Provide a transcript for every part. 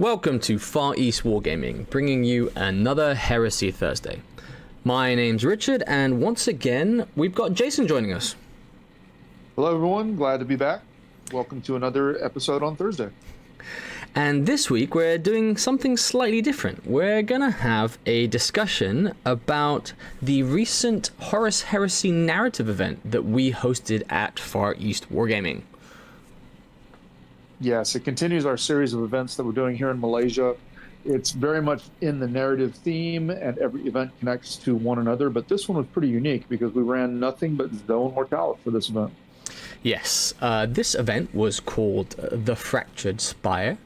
Welcome to Far East Wargaming, bringing you another Heresy Thursday. My name's Richard, and once again, we've got Jason joining us. Hello everyone, glad to be back. Welcome to another episode on Thursday. And this week, we're doing something slightly different. We're gonna have a discussion about the recent Horus Heresy narrative event that we hosted at Far East Wargaming. Yes, it continues our series of events that we're doing here in Malaysia. It's very much in the narrative theme, and every event connects to one another, but this one was pretty unique because we ran nothing but Zone Mortalis for this event. Yes, this event was called the Fractured Spire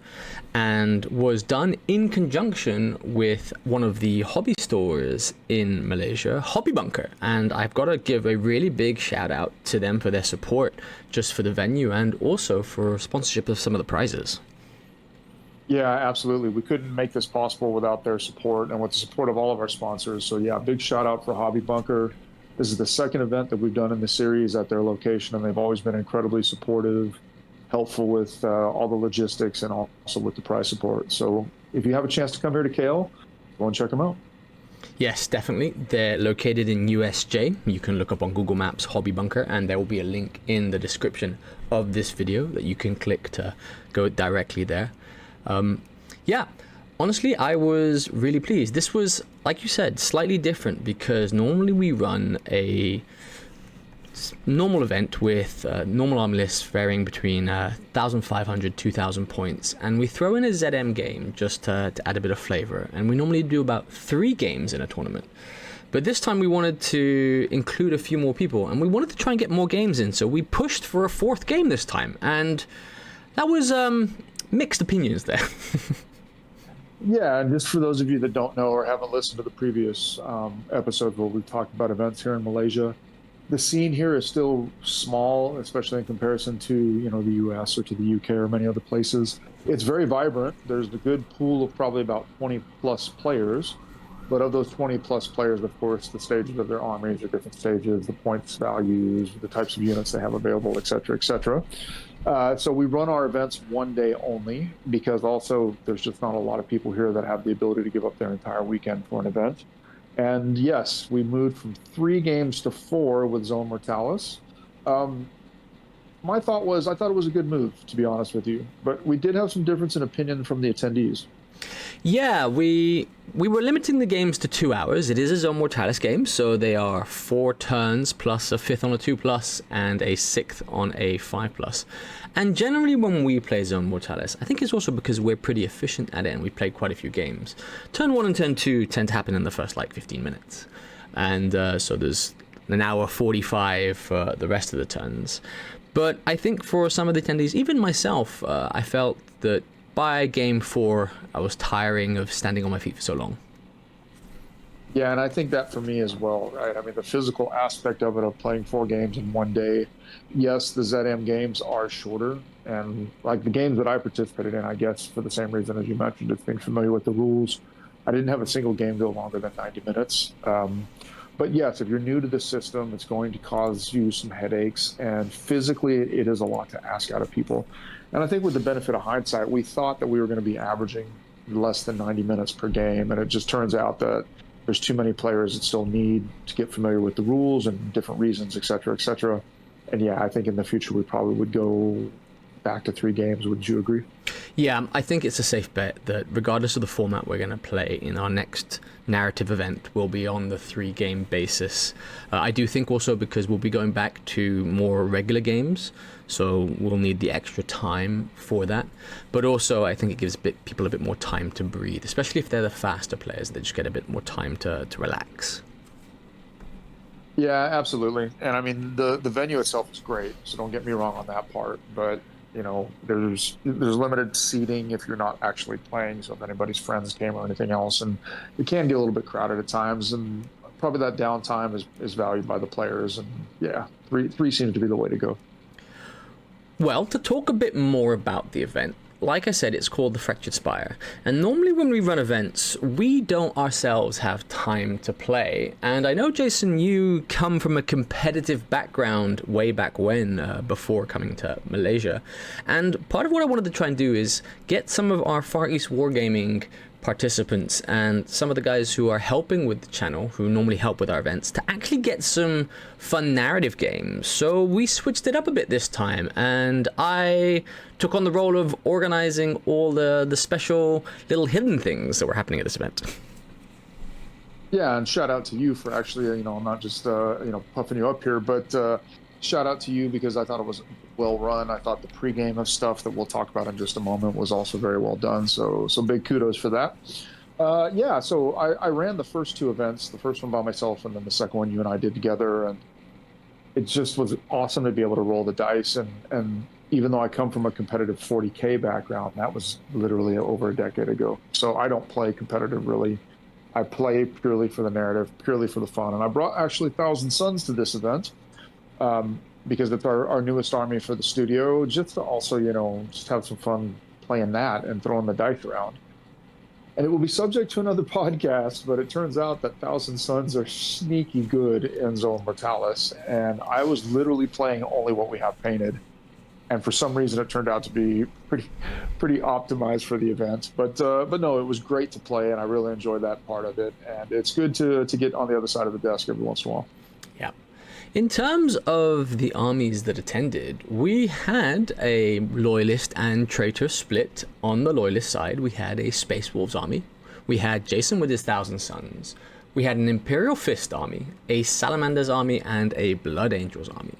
and was done in conjunction with one of the hobby stores in Malaysia, Hobby Bunker. And I've got to give a really big shout out to them for their support just for the venue and also for sponsorship of some of the prizes. Yeah, absolutely. We couldn't make this possible without their support and with the support of all of our sponsors. So yeah, big shout out for Hobby Bunker. This is the second event that we've done in the series at their location, and they've always been incredibly supportive, helpful with all the logistics and also with the prize support. So if you have a chance to come here to KL, go and check them out. Yes, definitely. They're located in USJ. You can look up on Google Maps Hobby Bunker, and there will be a link in the description of this video that you can click to go directly there. Yeah. Honestly, I was really pleased. This was, like you said, slightly different because normally we run a normal event with normal army lists varying between 1,500, 2,000 points, and we throw in a ZM game just to add a bit of flavor, and we normally do about 3 games in a tournament. But this time we wanted to include a few more people, and we wanted to try and get more games in, so we pushed for a 4th game this time, and that was mixed opinions there. Yeah, and just for those of you that don't know or haven't listened to the previous episode where we talked about events here in Malaysia, the scene here is still small, especially in comparison to the US or to the UK or many other places. It's very vibrant. There's a good pool of probably about 20 plus players, but of those 20 plus players, of course, the stages of their armies are different stages, the points values, the types of units they have available, et cetera, et cetera. So we run our events one day only because also there's just not a lot of people here that have the ability to give up their entire weekend for an event. And yes, we moved from 3 games to 4 with Zone Mortalis. My thought was, I thought it was a good move, to be honest with you, but we did have some difference in opinion from the attendees. Yeah, we were limiting the games to 2 hours. It is a Zone Mortalis game, so they are 4 turns plus a 5th on a 2+, and a 6th on a 5+. And generally when we play Zone Mortalis, I think it's also because we're pretty efficient at it and we played quite a few games. Turn 1 and turn 2 tend to happen in the first 15 minutes. And so there's an hour 45 for the rest of the turns. But I think for some of the attendees, even myself, I felt that by game 4, I was tiring of standing on my feet for so long. Yeah, and I think that for me as well, right? I mean, the physical aspect of it, of playing 4 games in one day. Yes, the ZM games are shorter, and like the games that I participated in, I guess for the same reason as you mentioned, it's being familiar with the rules. I didn't have a single game go longer than 90 minutes. But yes, if you're new to the system, it's going to cause you some headaches, and physically it is a lot to ask out of people. And I think with the benefit of hindsight, we thought that we were going to be averaging less than 90 minutes per game, and it just turns out that there's too many players that still need to get familiar with the rules and different reasons, et cetera, et cetera. And yeah, I think in the future we probably would go back to 3 games. Would you agree? Yeah, I think it's a safe bet that regardless of the format we're going to play in our next narrative event, will be on the 3-game basis. I do think also because we'll be going back to more regular games, so we'll need the extra time for that. But also I think it gives people a bit more time to breathe, especially if they're the faster players. They just get a bit more time to relax. Yeah, absolutely. And I mean, the venue itself is great, so don't get me wrong on that part. But there's limited seating if you're not actually playing. So if anybody's friends came or anything else, and it can get a little bit crowded at times. And probably that downtime is valued by the players. And yeah, three seems to be the way to go. Well, to talk a bit more about the event, like I said, it's called the Fractured Spire. And normally when we run events, we don't ourselves have time to play. And I know, Jason, you come from a competitive background way back when, before coming to Malaysia. And part of what I wanted to try and do is get some of our Far East Wargaming participants and some of the guys who are helping with the channel, who normally help with our events, to actually get some fun narrative games. So we switched it up a bit this time, and I took on the role of organizing all the special little hidden things that were happening at this event. Yeah, and shout out to you for actually, not just puffing you up here, but shout out to you because I thought it was well run. I thought the pregame of stuff that we'll talk about in just a moment was also very well done. So big kudos for that. Yeah, so I ran the first two events, the first one by myself, and then the second one you and I did together. And it just was awesome to be able to roll the dice. And even though I come from a competitive 40K background, that was literally over a decade ago. So I don't play competitive really. I play purely for the narrative, purely for the fun. And I brought actually Thousand Suns to this event. Because it's our newest army for the studio, just to also, just have some fun playing that and throwing the dice around. And it will be subject to another podcast, but it turns out that Thousand Suns are sneaky good in Zone Mortalis, and I was literally playing only what we have painted. And for some reason, it turned out to be pretty optimized for the event. But no, it was great to play, and I really enjoyed that part of it. And it's good to get on the other side of the desk every once in a while. Yeah. In terms of the armies that attended, we had a Loyalist and Traitor split. On the Loyalist side, we had a Space Wolves army. We had Jason with his Thousand Suns. We had an Imperial Fist army, a Salamanders army, and a Blood Angels army.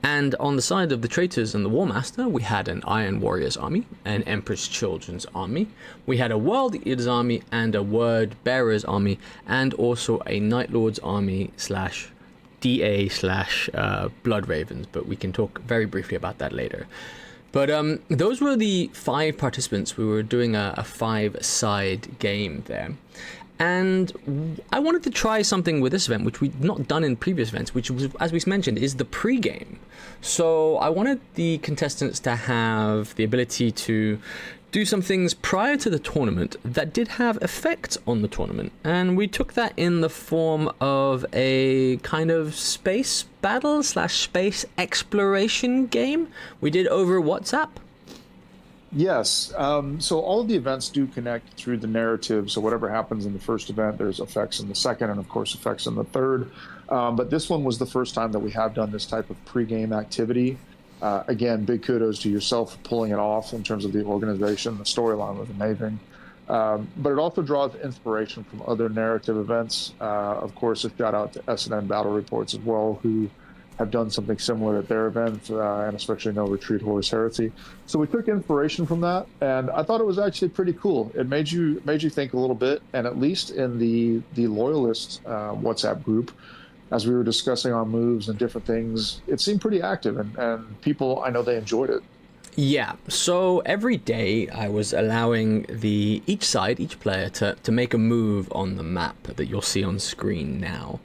And on the side of the Traitors and the War Master, we had an Iron Warriors army, an Emperor's Children's army. We had a World Eaters army and a Word Bearers army, and also a Night Lords army / Blood Ravens, but we can talk very briefly about that later. But those were the 5 participants. We were doing a 5-side game there. And I wanted to try something with this event, which we've not done in previous events, which was, as we mentioned, is the pre-game. So I wanted the contestants to have the ability to do some things prior to the tournament that did have effects on the tournament. And we took that in the form of a kind of space battle / space exploration game we did over WhatsApp. Yes. So all of the events do connect through the narrative. So whatever happens in the first event, there's effects in the second, and of course effects in the third. But this one was the first time that we have done this type of pre-game activity. Again, big kudos to yourself for pulling it off in terms of the organization. The storyline was amazing. But it also draws inspiration from other narrative events. Of course, a shout out to S&N Battle Reports as well, who have done something similar at their event, and especially No Retreat Horse Heresy. So we took inspiration from that, and I thought it was actually pretty cool. It made you think a little bit, and at least in the Loyalist WhatsApp group, as we were discussing our moves and different things, it seemed pretty active, and people, I know they enjoyed it. Yeah, so every day I was allowing each player to make a move on the map that you'll see on screen now.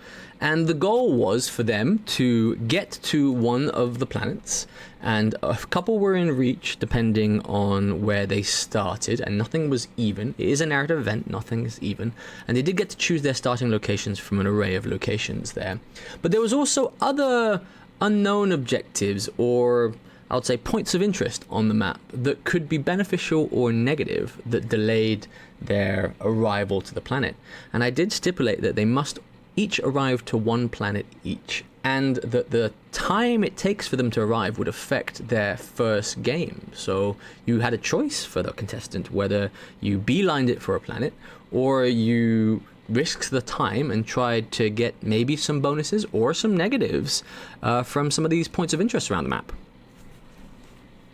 And the goal was for them to get to one of the planets, and a couple were in reach depending on where they started, and nothing was even. It is a narrative event, nothing is even. And they did get to choose their starting locations from an array of locations there. But there was also other unknown objectives, or I would say points of interest on the map that could be beneficial or negative, that delayed their arrival to the planet. And I did stipulate that they must each arrive to one planet each, and that the time it takes for them to arrive would affect their first game. So you had a choice for the contestant, whether you beelined it for a planet, or you risked the time and tried to get maybe some bonuses or some negatives from some of these points of interest around the map.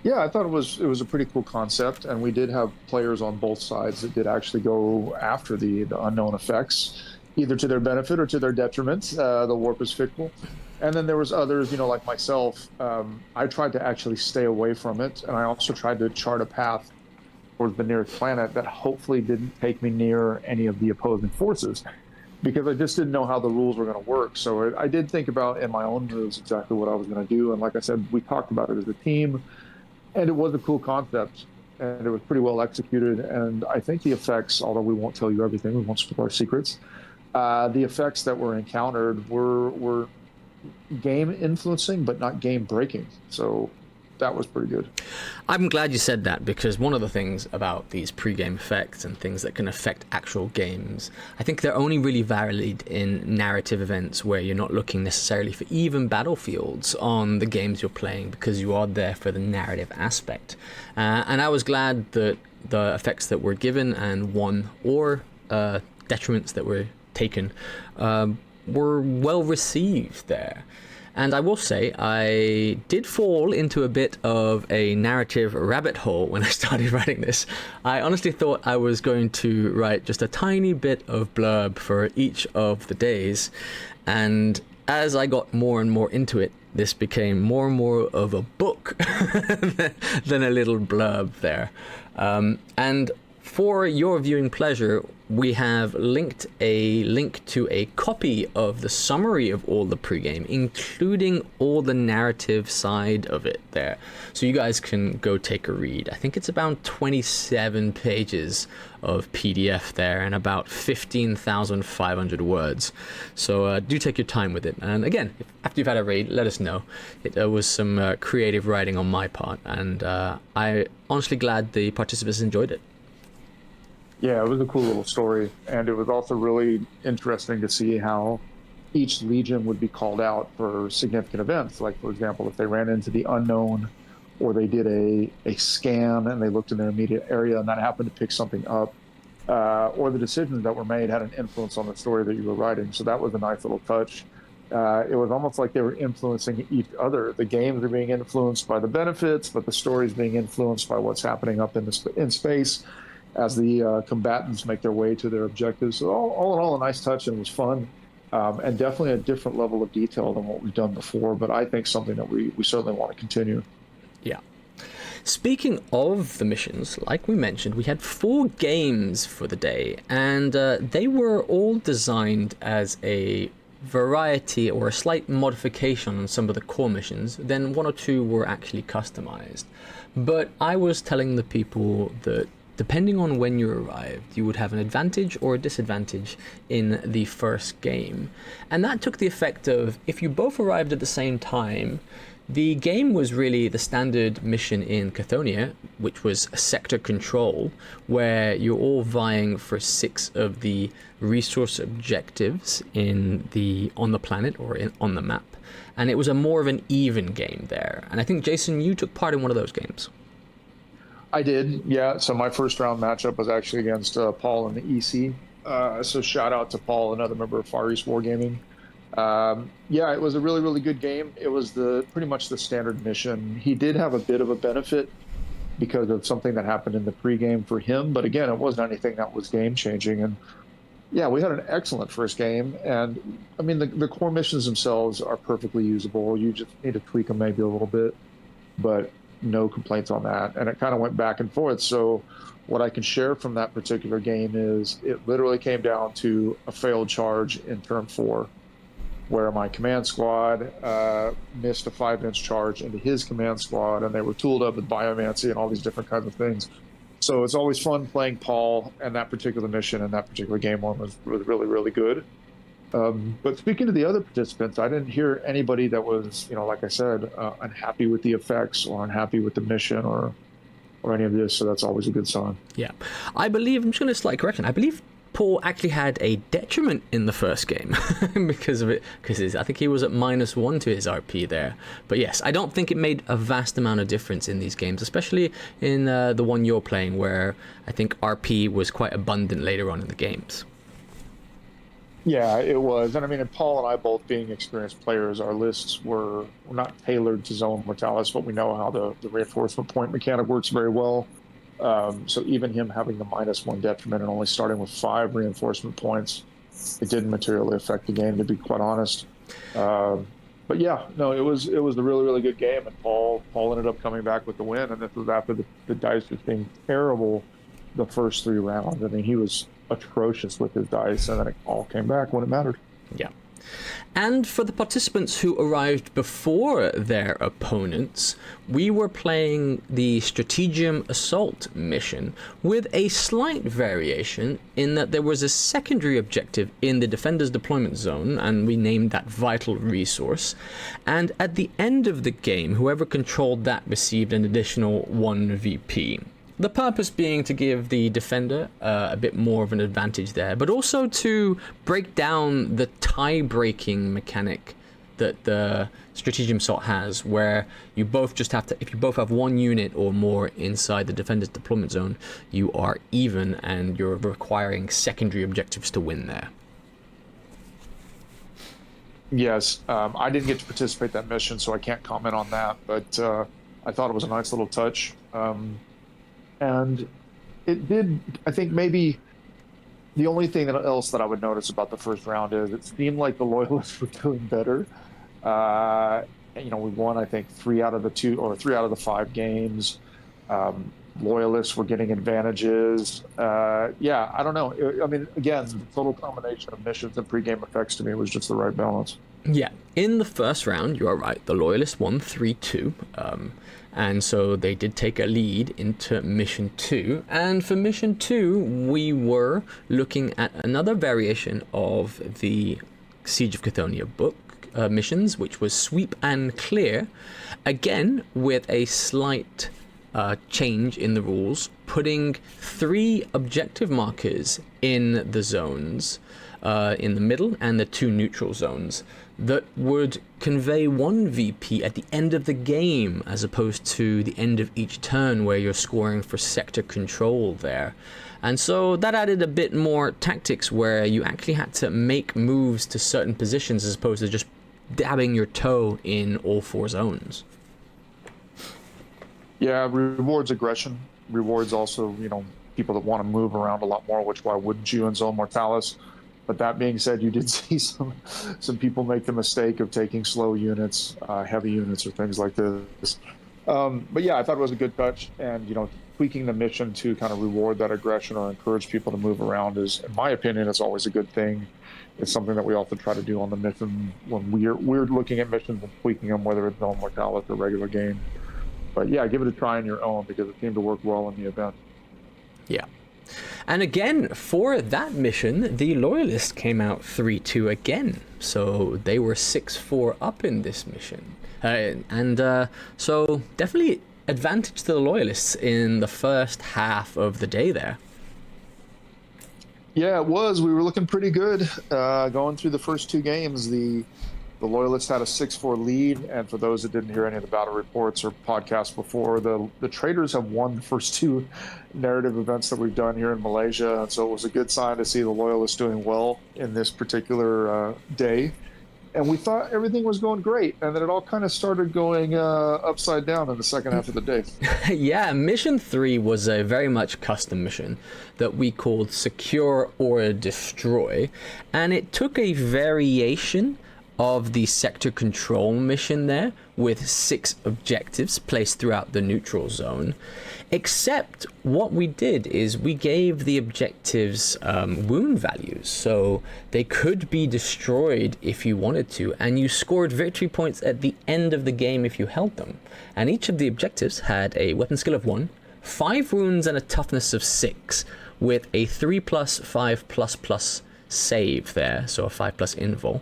Yeah, I thought it was a pretty cool concept, and we did have players on both sides that did actually go after the unknown effects, either to their benefit or to their detriment. The warp is fickle. And then there was others, like myself. I tried to actually stay away from it, and I also tried to chart a path towards the nearest planet that hopefully didn't take me near any of the opposing forces, because I just didn't know how the rules were going to work. So I did think about in my own moves exactly what I was going to do, and like I said, we talked about it as a team, and it was a cool concept. and it was pretty well executed. And I think the effects, although we won't tell you everything, we won't spill our secrets. The effects that were encountered were game influencing, but not game breaking. So that was pretty good. I'm glad you said that, because one of the things about these pre-game effects and things that can affect actual games, I think they're only really valid in narrative events where you're not looking necessarily for even battlefields on the games you're playing, because you are there for the narrative aspect. And I was glad that the effects that were given and won, or detriments that were taken, were well received there. And I will say, I did fall into a bit of a narrative rabbit hole when I started writing this. I honestly thought I was going to write just a tiny bit of blurb for each of the days. And as I got more and more into it, this became more and more of a book than a little blurb there. And for your viewing pleasure, we have linked a link to a copy of the summary of all the pregame, including all the narrative side of it there. So you guys can go take a read. I think it's about 27 pages of PDF there and about 15,500 words. So do take your time with it. And again, after you've had a read, let us know. It was some creative writing on my part, and I'm honestly glad the participants enjoyed it. Yeah, it was a cool little story, and it was also really interesting to see how each legion would be called out for significant events. Like, for example, if they ran into the unknown, or they did a scan and they looked in their immediate area and that happened to pick something up, or the decisions that were made had an influence on the story that you were writing. So that was a nice little touch. It was almost like they were influencing each other. The games are being influenced by the benefits, but the story's being influenced by what's happening up in space as the combatants make their way to their objectives. So all in all, a nice touch, and it was fun, and definitely a different level of detail than what we've done before, but I think something that we certainly want to continue. Yeah. Speaking of the missions, like we mentioned, we had 4 games for the day, and they were all designed as a variety or a slight modification on some of the core missions. Then 1 or 2 were actually customized. But I was telling the people that depending on when you arrived, you would have an advantage or a disadvantage in the first game. And that took the effect of, if you both arrived at the same time, the game was really the standard mission in Cathonia, which was sector control, where you're all vying for 6 of the resource objectives on the planet or on the map. And it was a more of an even game there. And I think, Jason, you took part in one of those games. I did, yeah. So my first round matchup was actually against Paul in the EC. So shout out to Paul, another member of Far East Wargaming. Yeah, it was a really, really good game. It was pretty much the standard mission. He did have a bit of a benefit because of something that happened in the pregame for him. But again, it wasn't anything that was game changing. And yeah, we had an excellent first game. And I mean, the core missions themselves are perfectly usable. You just need to tweak them maybe a little bit, but no complaints on that. And it kind of went back and forth. So what I can share from that particular game is it literally came down to a failed charge in turn 4, where my command squad missed a 5-inch charge into his command squad, and they were tooled up with biomancy and all these different kinds of things. So it's always fun playing Paul, and that particular mission and that particular game one was really, really good. But speaking to the other participants, I didn't hear anybody that was, like I said, unhappy with the effects or unhappy with the mission or any of this. So that's always a good sign. Yeah. I believe, I'm just going to slight correction, I believe Paul actually had a detriment in the first game because of it, because I think he was at -1 to his RP there. But yes, I don't think it made a vast amount of difference in these games, especially in the one you're playing, where I think RP was quite abundant later on in the games. Yeah, it was. And I mean, and Paul and I both being experienced players, our lists were not tailored to Zone Mortalis, but we know how the reinforcement point mechanic works very well. So even him having the -1 detriment and only starting with 5 reinforcement points, it didn't materially affect the game, to be quite honest. But yeah, no, it was a really, really good game, and Paul ended up coming back with the win, and this was after the dice was being terrible the first 3 rounds. I mean, he was atrocious with his dice, and then it all came back when it mattered. Yeah. And for the participants who arrived before their opponents, we were playing the Strategium Assault mission with a slight variation in that there was a secondary objective in the Defender's Deployment Zone, and we named that Vital Resource. And at the end of the game, whoever controlled that received an additional 1 VP. The purpose being to give the defender a bit more of an advantage there, but also to break down the tie-breaking mechanic that the Strategium Assault has, where you both just have to, if you both have 1 unit or more inside the defender's deployment zone, you are even and you're requiring secondary objectives to win there. Yes, I didn't get to participate in that mission, so I can't comment on that, but I thought it was a nice little touch. And it did, I think maybe the only thing else that I would notice about the first round is it seemed like the Loyalists were doing better. We won, I think, 3 out of the 5 games. Loyalists were getting advantages. I don't know. I mean, again, the total combination of missions and pre-game effects to me was just the right balance. Yeah, in the first round, you are right, the Loyalists won 3-2. And so they did take a lead into Mission 2. And for Mission 2, we were looking at another variation of the Siege of Cathonia book missions, which was Sweep and Clear, again with a slight change in the rules, putting 3 objective markers in the zones, in the middle, and the 2 neutral zones, that would convey 1 VP at the end of the game, as opposed to the end of each turn where you're scoring for sector control there. And so that added a bit more tactics where you actually had to make moves to certain positions as opposed to just dabbing your toe in all 4 zones. Yeah, rewards aggression. Rewards also, people that want to move around a lot more, which why wouldn't you in Zone Mortalis? But that being said, you did see some people make the mistake of taking slow units, heavy units, or things like this. But yeah, I thought it was a good touch, and tweaking the mission to kind of reward that aggression or encourage people to move around is, in my opinion, it's always a good thing. It's something that we often try to do on the mission when we're looking at missions and tweaking them, whether it's Zone Mortalis or regular game. But yeah, give it a try on your own because it seemed to work well in the event. Yeah. And again, for that mission, the Loyalists came out 3-2 again. So they were 6-4 up in this mission. So definitely advantage to the Loyalists in the first half of the day there. Yeah, it was. We were looking pretty good going through the first 2 games. The Loyalists had a 6-4 lead, and for those that didn't hear any of the battle reports or podcasts before, the Traitors have won the first 2 narrative events that we've done here in Malaysia, and so it was a good sign to see the Loyalists doing well in this particular day. And we thought everything was going great, and then it all kind of started going upside down in the second half of the day. Yeah, Mission 3 was a very much custom mission that we called Secure or Destroy, and it took a variation of the sector control mission there with 6 objectives placed throughout the neutral zone, except what we did is we gave the objectives wound values, so they could be destroyed if you wanted to, and you scored victory points at the end of the game if you held them. And each of the objectives had a weapon skill of 1, 5 wounds, and a toughness of 6 with a 3+, 5++ save there, so a 5+ invul.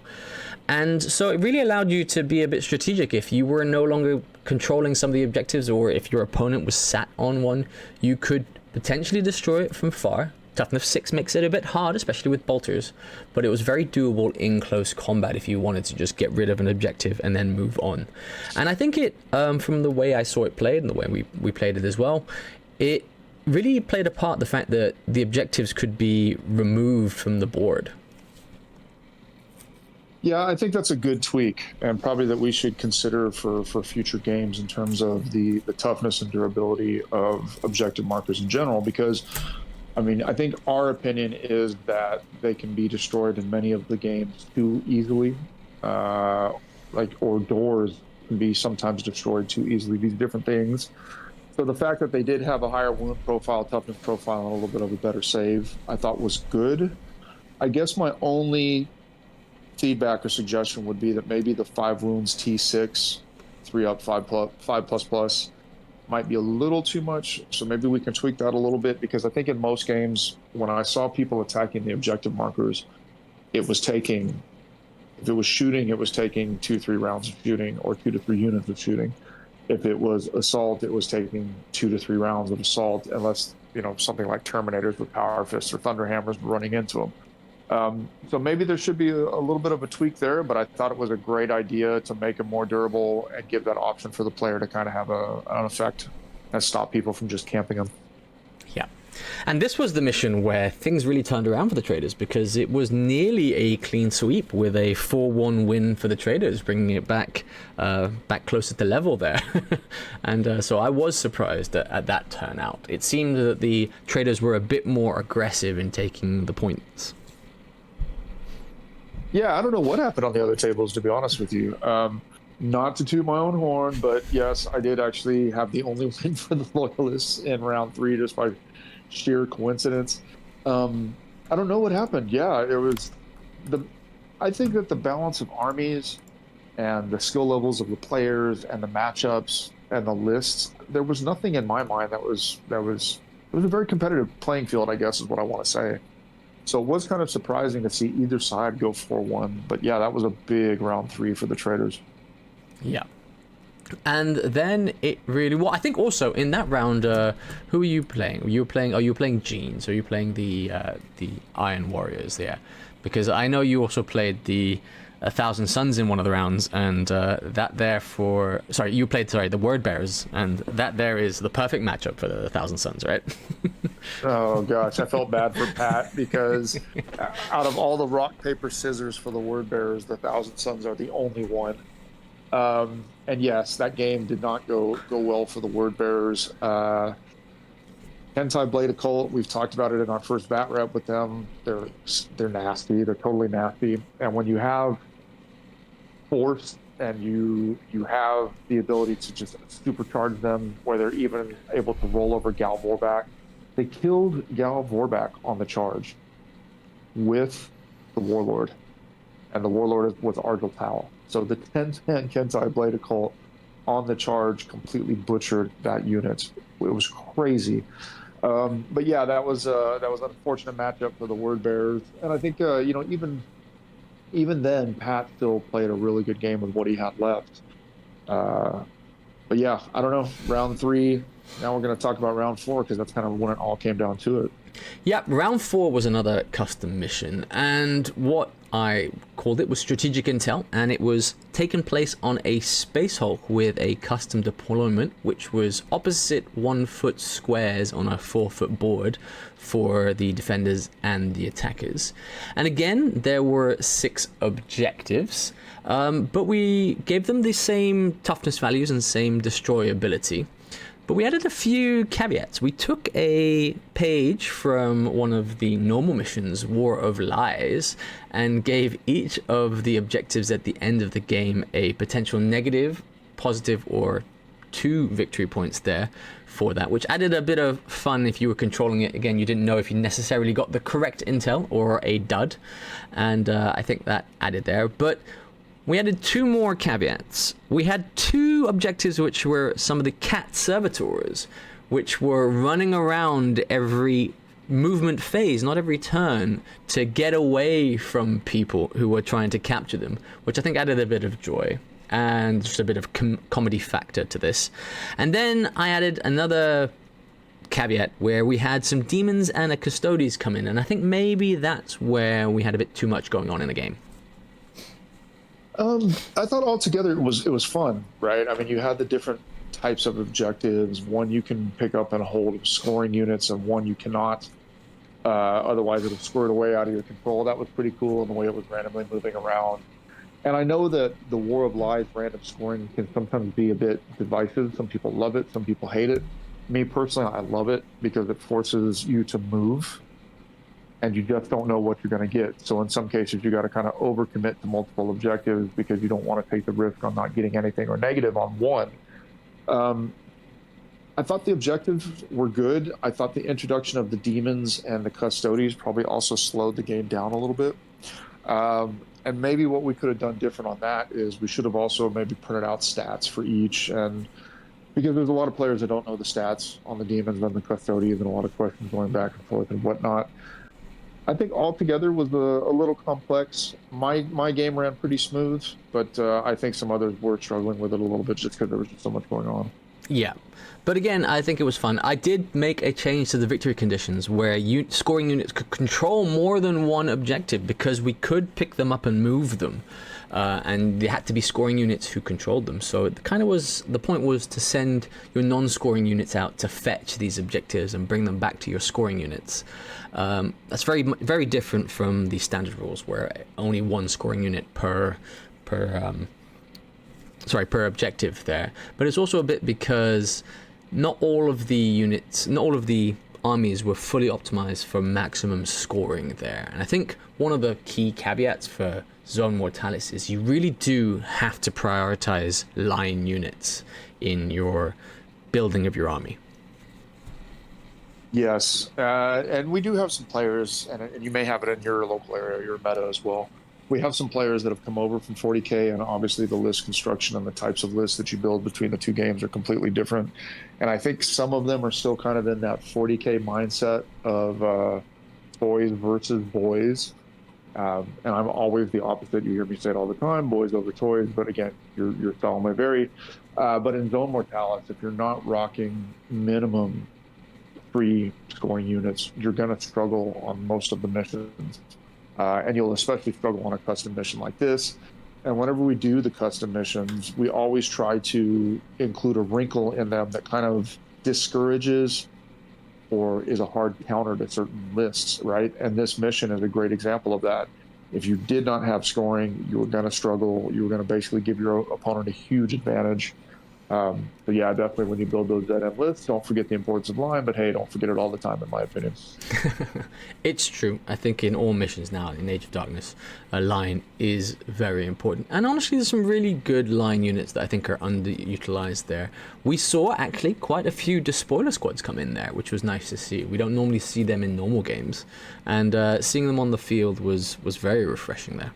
And so it really allowed you to be a bit strategic. If you were no longer controlling some of the objectives, or if your opponent was sat on one, you could potentially destroy it from far. Toughness 6 makes it a bit hard, especially with bolters, but it was very doable in close combat if you wanted to just get rid of an objective and then move on. And I think it, from the way I saw it played and the way we played it as well, it really played a part the fact that the objectives could be removed from the board. Yeah, I think that's a good tweak, and probably that we should consider for future games in terms of the toughness and durability of objective markers in general, because, I mean, I think our opinion is that they can be destroyed in many of the games too easily, or doors can be sometimes destroyed too easily, these different things. So the fact that they did have a higher wound profile, toughness profile, and a little bit of a better save, I thought was good. I guess my only feedback or suggestion would be that maybe the 5 wounds T6, 3 up, 5++, might be a little too much. So maybe we can tweak that a little bit, because I think in most games, when I saw people attacking the objective markers, it was taking, if it was shooting, it was taking 2-3 rounds of shooting, or 2 to 3 units of shooting. If it was assault, it was taking 2 to 3 rounds of assault, unless, something like Terminators with Power Fists or Thunderhammers running into them. So maybe there should be a little bit of a tweak there, but I thought it was a great idea to make it more durable and give that option for the player to kind of have an effect and stop people from just camping them. Yeah. And this was the mission where things really turned around for the traders, because it was nearly a clean sweep with a 4-1 win for the traders, bringing it back closer to level there. And so I was surprised at that turnout. It seemed that the traders were a bit more aggressive in taking the points. Yeah, I don't know what happened on the other tables, to be honest with you. Not to toot my own horn, but yes, I did actually have the only win for the Loyalists in round 3, just by sheer coincidence. I don't know what happened. Yeah, it was I think that the balance of armies and the skill levels of the players and the matchups and the lists, there was nothing in my mind it was a very competitive playing field, I guess is what I want to say. So it was kind of surprising to see either side go 4-1. But yeah, that was a big round 3 for the traders. Yeah. And then it really, well, I think also in that round, who are you playing? Are you playing Genes? Are you playing the Iron Warriors? Yeah, because I know you also played the 1,000 Suns in one of the rounds, and you played the Word Bearers, and that there is the perfect matchup for the 1,000 Suns, right? Oh gosh, I felt bad for Pat, because out of all the rock paper scissors for the Word Bearers, the 1,000 Suns are the only one. And yes, that game did not go well for the Word Bearers. Hentai Blade Occult, we've talked about it in our first bat rep with them. They're nasty. They're totally nasty. And when you have force and you have the ability to just supercharge them, where they're even able to roll over Gal Vorback, they killed Gal Vorback on the charge with the Warlord. And the Warlord was Argel Tal. So the 10-10 Kentai Blade Occult on the charge completely butchered that unit. It was crazy. But yeah, that was an unfortunate matchup for the Word Bearers. And I think even then, Pat still played a really good game with what he had left. But yeah, I don't know. Round 3. Now we're going to talk about round 4, because that's kind of when it all came down to it. Yeah, round 4 was another custom mission, and what I called it was Strategic Intel, and it was taking place on a Space Hulk with a custom deployment, which was opposite 1-foot squares on a 4-foot board for the defenders and the attackers. And again, there were 6 objectives, but we gave them the same toughness values and same destroy ability. But we added a few caveats. We took a page from one of the normal missions, War of Lies, and gave each of the objectives at the end of the game a potential negative, positive, or 2 victory points there for that, which added a bit of fun if you were controlling it. Again, you didn't know if you necessarily got the correct intel or a dud, and I think that added there. But we added 2 more caveats. We had 2 objectives, which were some of the cat servitors, which were running around every movement phase, not every turn, to get away from people who were trying to capture them, which I think added a bit of joy and just a bit of comedy factor to this. And then I added another caveat where we had some demons and a custodes come in, and I think maybe that's where we had a bit too much going on in the game. I thought altogether it was fun, right? I mean, you had the different types of objectives. One you can pick up and hold scoring units, and one you cannot. Otherwise, it'll squirt away out of your control. That was pretty cool in the way it was randomly moving around. And I know that the War of Lies random scoring can sometimes be a bit divisive. Some people love it, some people hate it. Me personally, I love it because it forces you to move, and you just don't know what you're going to get. So in some cases, you got to kind of overcommit to multiple objectives because you don't want to take the risk on not getting anything or negative on one. I thought the objectives were good. I thought the introduction of the demons and the custodies probably also slowed the game down a little bit. And maybe what we could have done different on that is we should have also maybe printed out stats for each, and because there's a lot of players that don't know the stats on the demons and the custodians, and a lot of questions going back and forth and whatnot. I think altogether was a little complex. My game ran pretty smooth, but I think some others were struggling with it a little bit just because there was just so much going on. Yeah. But again, I think it was fun. I did make a change to the victory conditions where scoring units could control more than one objective because we could pick them up and move them. And they had to be scoring units who controlled them. So it kind of was, the point was to send your non-scoring units out to fetch these objectives and bring them back to your scoring units. That's very, very different from the standard rules where only one scoring unit per objective there. But it's also a bit because not all of the armies were fully optimized for maximum scoring there. And I think one of the key caveats for Zone Mortalis is you really do have to prioritize line units in your building of your army. Yes, and we do have some players, and you may have it in your local area, your meta as well. We have some players that have come over from 40K, and obviously the list construction and the types of lists that you build between the two games are completely different. And I think some of them are still kind of in that 40K mindset of boys versus boys. And I'm always the opposite. You hear me say it all the time, boys over toys. But again, your style may vary. But in Zone Mortalis, if you're not rocking minimum 3 scoring units, you're going to struggle on most of the missions. And you'll especially struggle on a custom mission like this. And whenever we do the custom missions, we always try to include a wrinkle in them that kind of discourages or is a hard counter to certain lists, right? And this mission is a great example of that. If you did not have scoring, you were going to struggle. You were going to basically give your opponent a huge advantage. But yeah, definitely when you build those ZM lists, don't forget the importance of line, but hey, don't forget it all the time, in my opinion. It's true. I think in all missions now, in Age of Darkness, a line is very important. And honestly, there's some really good line units that I think are underutilized there. We saw actually quite a few despoiler squads come in there, which was nice to see. We don't normally see them in normal games. And seeing them on the field was very refreshing there.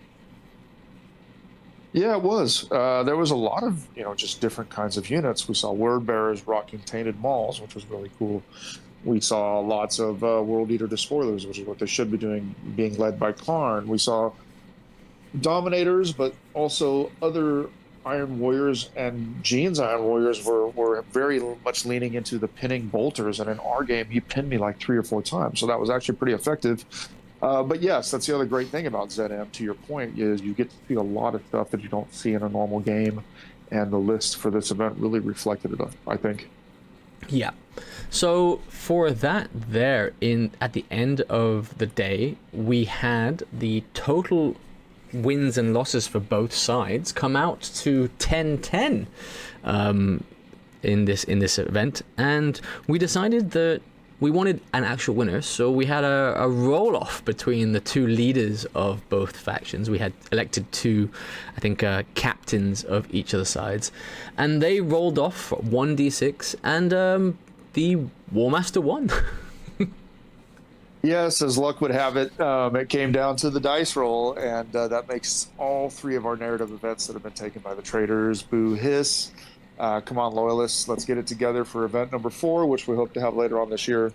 Yeah, it was. There was a lot of, just different kinds of units. We saw word bearers rocking tainted mauls, which was really cool. We saw lots of World Eater Despoilers, which is what they should be doing, being led by Karn. We saw Dominators, but also other Iron Warriors, and Gene's Iron Warriors were very much leaning into the pinning bolters. And in our game, he pinned me like 3 or 4 times. So that was actually pretty effective. But yes, that's the other great thing about ZM, to your point, is you get to see a lot of stuff that you don't see in a normal game. And the list for this event really reflected it, I think. Yeah. So for that there, at the end of the day, we had the total wins and losses for both sides come out to 10-10 in this event, and we decided that we wanted an actual winner, so we had a roll-off between the two leaders of both factions. We had elected 2, I think, captains of each of the sides, and they rolled off 1d6, and the Warmaster won. Yes, as luck would have it, it came down to the dice roll, and that makes all 3 of our narrative events that have been taken by the traders. Boo hiss. Come on, loyalists, let's get it together for event number 4, which we hope to have later on this year.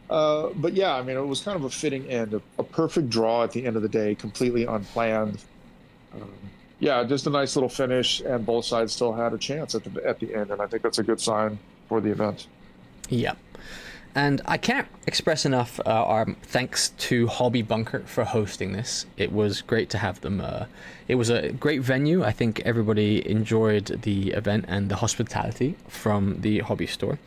But yeah, I mean, it was kind of a fitting end, a perfect draw at the end of the day, completely unplanned. Yeah, just a nice little finish, and both sides still had a chance at the end, and I think that's a good sign for the event. Yeah. And I can't express enough our thanks to Hobby Bunker for hosting this. It was great to have them. It was a great venue. I think everybody enjoyed the event and the hospitality from the hobby store.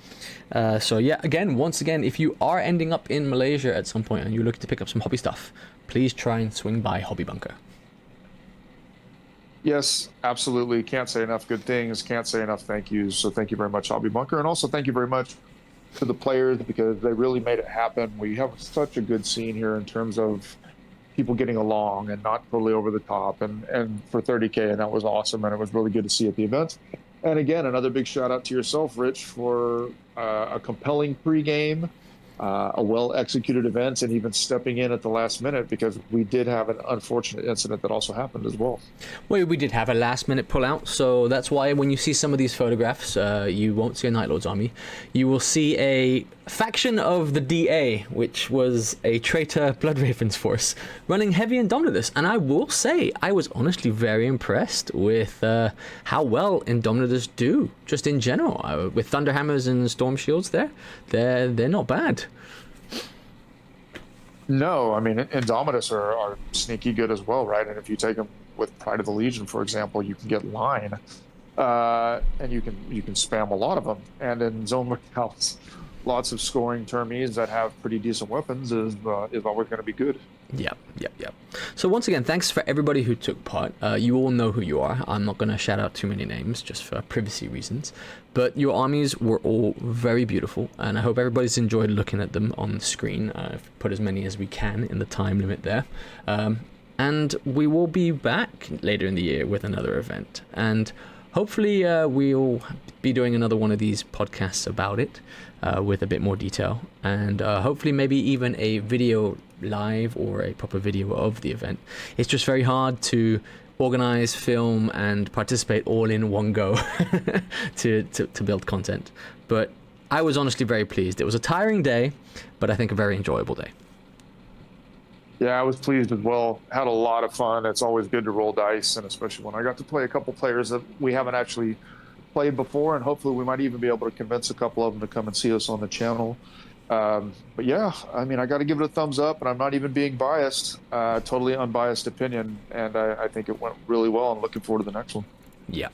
So yeah, once again, if you are ending up in Malaysia at some point and you're looking to pick up some hobby stuff, please try and swing by Hobby Bunker. Yes, absolutely. Can't say enough good things. Can't say enough thank yous. So thank you very much, Hobby Bunker. And also thank you very much to the players, because they really made it happen. We have such a good scene here in terms of people getting along and not totally over the top, and for 30K, and that was awesome, and it was really good to see at the event. And again, another big shout out to yourself, Rich, for a compelling pregame a well-executed event, and even stepping in at the last minute, because we did have an unfortunate incident that also happened as well. Well, we did have a last minute pullout, so that's why when you see some of these photographs, you won't see a Night Lord's army. You will see a faction of the DA, which was a traitor Blood Ravens force, running heavy Indomitus. And I will say, I was honestly very impressed with how well Indomitus do, just in general. With Thunderhammers and Storm Shields they're not bad. No, I mean, Indomitus are sneaky good as well, right? And if you take them with Pride of the Legion, for example, you can get line, and you can spam a lot of them. And in Zone Mortalis, lots of scoring termies that have pretty decent weapons is always going to be good. Yep. So once again, thanks for everybody who took part. You all know who you are. I'm not going to shout out too many names just for privacy reasons. But your armies were all very beautiful, and I hope everybody's enjoyed looking at them on the screen. Put as many as we can in the time limit there. And we will be back later in the year with another event. And hopefully we'll be doing another one of these podcasts about it with a bit more detail. And hopefully maybe even a video live or a proper video of the event. It's just very hard to organize, film, and participate all in one go to build content. But I was honestly very pleased. It was a tiring day, but I think a very enjoyable day. Yeah, I was pleased as well. Had a lot of fun. It's always good to roll dice, and especially when I got to play a couple players that we haven't actually played before, and hopefully we might even be able to convince a couple of them to come and see us on the channel. But yeah, I mean, I got to give it a thumbs up, and I'm not even being biased. Totally unbiased opinion, and I think it went really well. I'm looking forward to the next one. Yeah.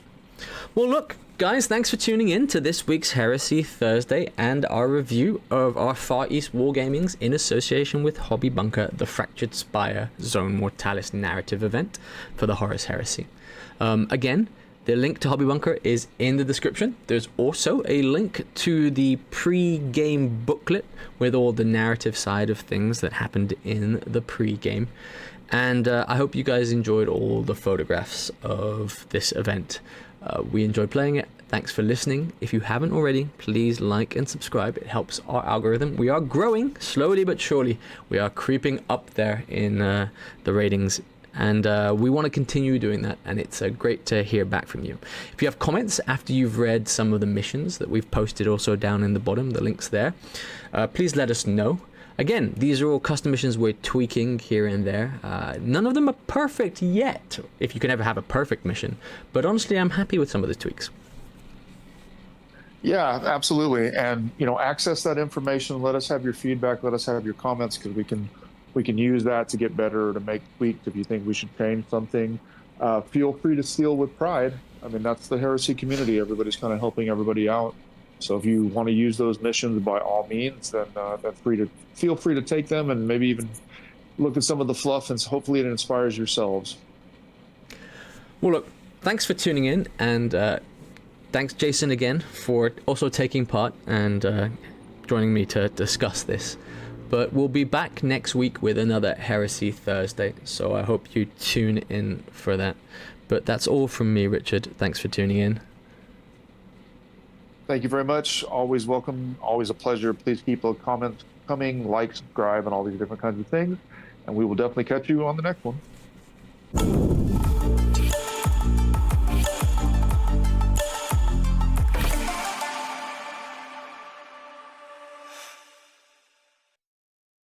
Well, look, guys, thanks for tuning in to this week's Heresy Thursday and our review of our Far East Wargamings in association with Hobby Bunker, the Fractured Spire Zone Mortalis narrative event for the Horus Heresy. Again, the link to Hobby Bunker is in the description. There's also a link to the pre-game booklet with all the narrative side of things that happened in the pre-game. And I hope you guys enjoyed all the photographs of this event. We enjoyed playing it. Thanks for listening. If you haven't already, please like and subscribe. It helps our algorithm. We are growing slowly but surely. We are creeping up there in the ratings, and we want to continue doing that, and it's great to hear back from you. If you have comments after you've read some of the missions that we've posted also down in the bottom, the links there, please let us know. Again, these are all custom missions we're tweaking here and there. None of them are perfect yet, if you can ever have a perfect mission. But honestly, I'm happy with some of the tweaks. Yeah, absolutely. And, access that information. Let us have your feedback. Let us have your comments, because we can use that to get better, to make tweaks if you think we should change something. Feel free to steal with pride. I mean, that's the Heresy community. Everybody's kind of helping everybody out. So if you want to use those missions, by all means, then feel free to take them, and maybe even look at some of the fluff, and hopefully it inspires yourselves. Well, look, thanks for tuning in, and thanks, Jason, again, for also taking part and joining me to discuss this. But we'll be back next week with another Heresy Thursday, so I hope you tune in for that. But that's all from me, Richard. Thanks for tuning in. Thank you very much. Always welcome. Always a pleasure. Please keep a comment coming, like, subscribe, and all these different kinds of things. And we will definitely catch you on the next one.